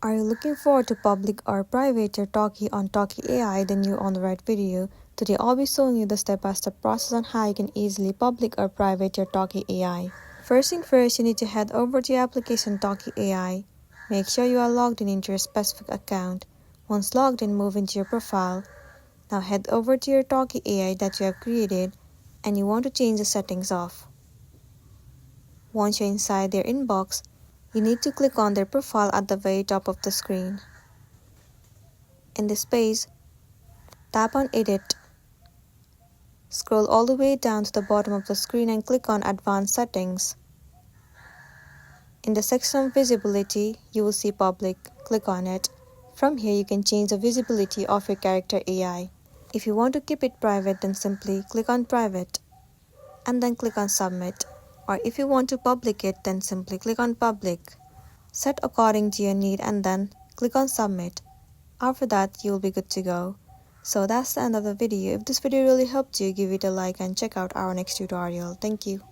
Are you looking forward to public or private your Talkie on Talkie AI? Then you're on the right video. Today I'll be showing you the step-by-step process on how you can easily public or private your Talkie AI. First thing first, you need to head over to your application Talkie AI. Make sure you are logged in into your specific account. Once logged in, move into your profile. Now head over to your Talkie AI that you have created and you want to change the settings off. Once you're inside their inbox, you need to click on their profile at the very top of the screen. In this page, tap on Edit. Scroll all the way down to the bottom of the screen and click on Advanced Settings. In the section of Visibility, you will see Public. Click on it. From here, you can change the visibility of your character AI. If you want to keep it private, then simply click on Private and then click on Submit. Or if you want to public it, then simply click on Public. Set according to your need and then click on Submit. After that, you'll be good to go. So that's the end of the video. If this video really helped you, give it a like and check out our next tutorial. Thank you.